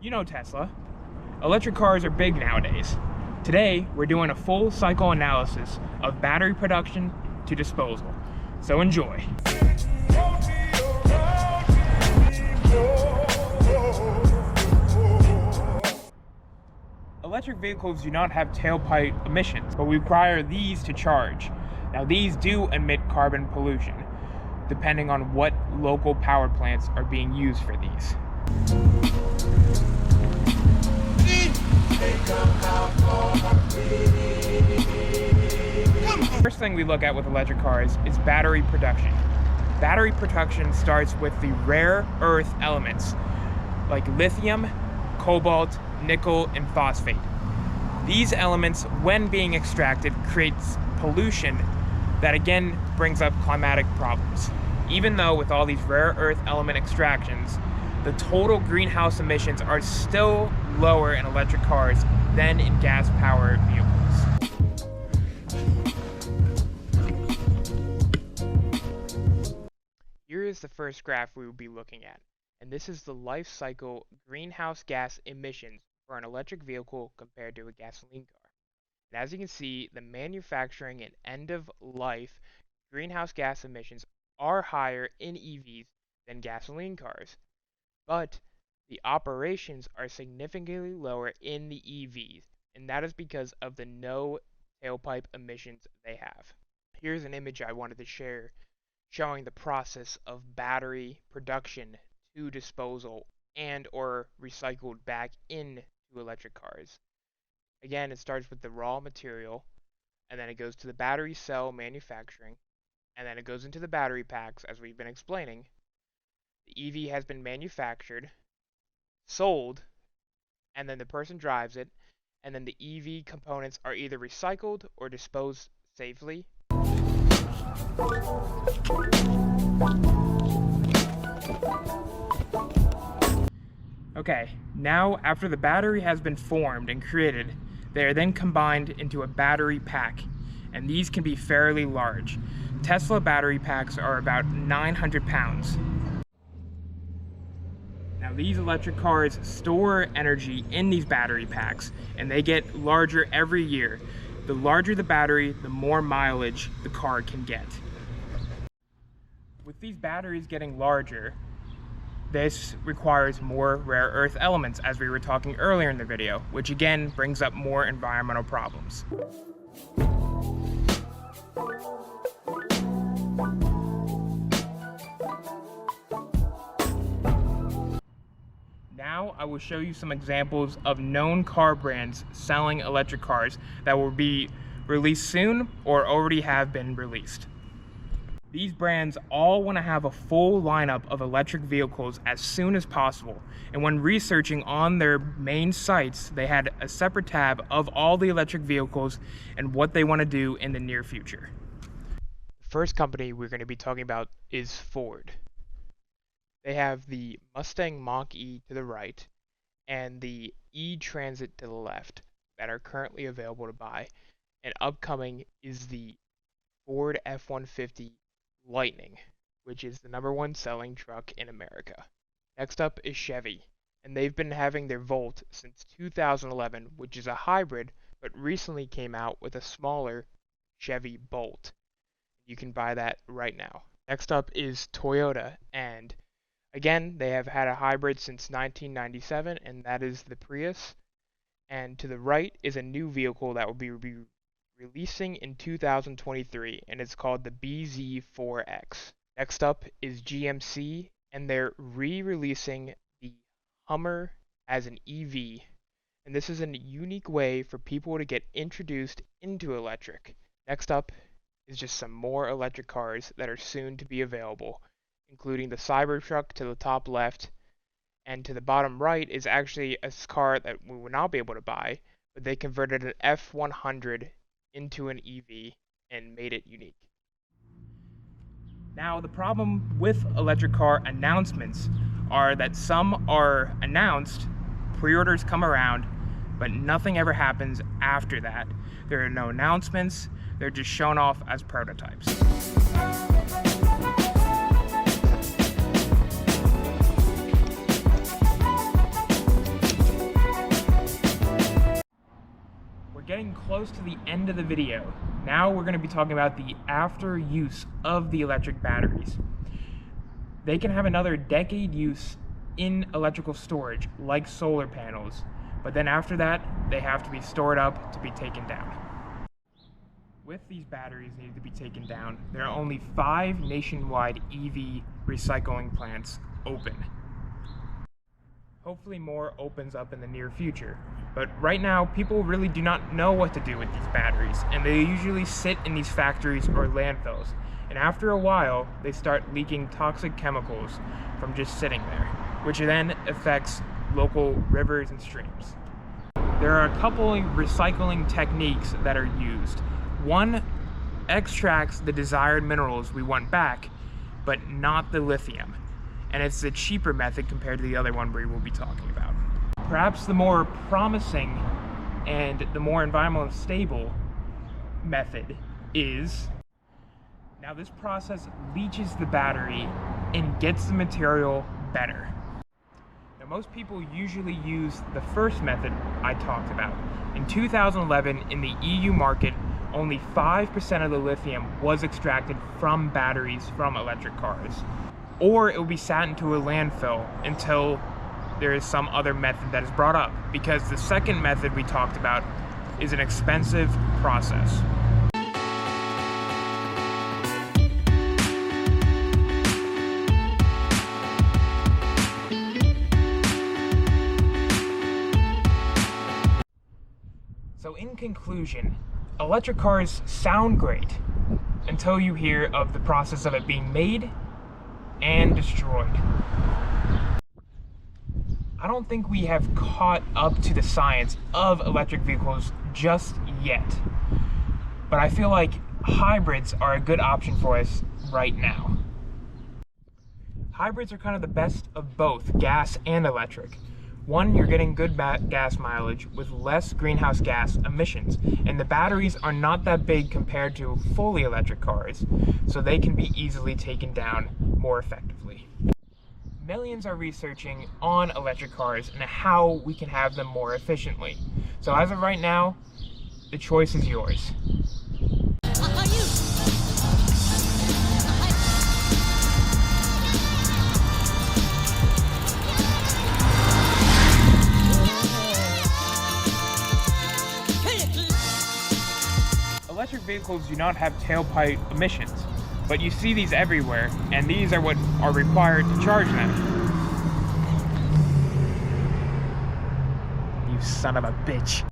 You know Tesla. Electric cars are big nowadays. Today, we're doing a full cycle analysis of battery production to disposal. So enjoy. Electric vehicles do not have tailpipe emissions, but we require these to charge. Now these do emit carbon pollution, depending on what local power plants are being used for these. First thing we look at with electric cars is battery production. Battery production starts with the rare earth elements like lithium, cobalt, nickel, and phosphate. These elements, when being extracted, creates pollution that again brings up climatic problems. Even though with all these rare earth element extractions, the total greenhouse emissions are still lower in electric cars than in gas-powered vehicles. Here is the first graph we will be looking at, and this is the life cycle greenhouse gas emissions for an electric vehicle compared to a gasoline car. And as you can see, the manufacturing and end-of-life greenhouse gas emissions are higher in EVs than gasoline cars, but the operations are significantly lower in the EVs, and that is because of the no tailpipe emissions they have. Here's an image I wanted to share showing the process of battery production to disposal and or recycled back into electric cars. Again, it starts with the raw material, and then it goes to the battery cell manufacturing, and then it goes into the battery packs, as we've been explaining. The EV has been manufactured, sold, and then the person drives it, and then the EV components are either recycled or disposed safely. Okay, now after the battery has been formed and created, they are then combined into a battery pack, and these can be fairly large. Tesla battery packs are about 900 pounds. Now these electric cars store energy in these battery packs, and they get larger every year. The larger the battery, the more mileage the car can get. With these batteries getting larger, this requires more rare earth elements, as we were talking earlier in the video, which again brings up more environmental problems. Now I will show you some examples of known car brands selling electric cars that will be released soon or already have been released. These brands all want to have a full lineup of electric vehicles as soon as possible, and when researching on their main sites, they had a separate tab of all the electric vehicles and what they want to do in the near future. The first company we're going to be talking about is Ford. They have the Mustang Mach-E to the right and the E-Transit to the left that are currently available to buy, and upcoming is the Ford F-150 Lightning, which is the #1 selling truck in America. Next up is Chevy, and they've been having their Volt since 2011, which is a hybrid, but recently came out with a smaller Chevy Bolt. You can buy that right now. Next up is Toyota, and again, they have had a hybrid since 1997, and that is the Prius. And to the right is a new vehicle that will be releasing in 2023, and it's called the BZ4X. Next up is GMC, and they're re-releasing the Hummer as an EV, and this is a unique way for people to get introduced into electric. Next up is just some more electric cars that are soon to be available, including the Cybertruck to the top left, and to the bottom right is actually a car that we will not be able to buy, but they converted an F100 into an EV and made it unique. Now the problem with electric car announcements are that some are announced, pre-orders come around, but nothing ever happens after that. There are no announcements, they're just shown off as prototypes. We're getting close to the end of the video. Now we're going to be talking about the after use of the electric batteries. They can have another decade use in electrical storage, like solar panels, but then after that, they have to be stored up to be taken down. With these batteries needing to be taken down, there are only 5 nationwide EV recycling plants open. Hopefully more opens up in the near future, but right now people really do not know what to do with these batteries, and they usually sit in these factories or landfills, and after a while they start leaking toxic chemicals from just sitting there, which then affects local rivers and streams. There are a couple of recycling techniques that are used. One extracts the desired minerals we want back, but not the lithium. And it's the cheaper method compared to the other one we will be talking about. Perhaps the more promising and the more environmentally stable method is, now this process leaches the battery and gets the material better. Now most people usually use the first method I talked about. In 2011, in the EU market, only 5% of the lithium was extracted from batteries from electric cars. Or it will be sat into a landfill until there is some other method that is brought up, because the second method we talked about is an expensive process. So in conclusion, electric cars sound great until you hear of the process of it being made and destroyed. I don't think we have caught up to the science of electric vehicles just yet, but I feel like hybrids are a good option for us right now. Hybrids are kind of the best of both gas and electric. One, you're getting good gas mileage with less greenhouse gas emissions, and the batteries are not that big compared to fully electric cars, so they can be easily taken down more effectively. Millions are researching on electric cars and how we can have them more efficiently. So as of right now, the choice is yours. Electric vehicles do not have tailpipe emissions, but you see these everywhere, and these are what are required to charge them. You son of a bitch.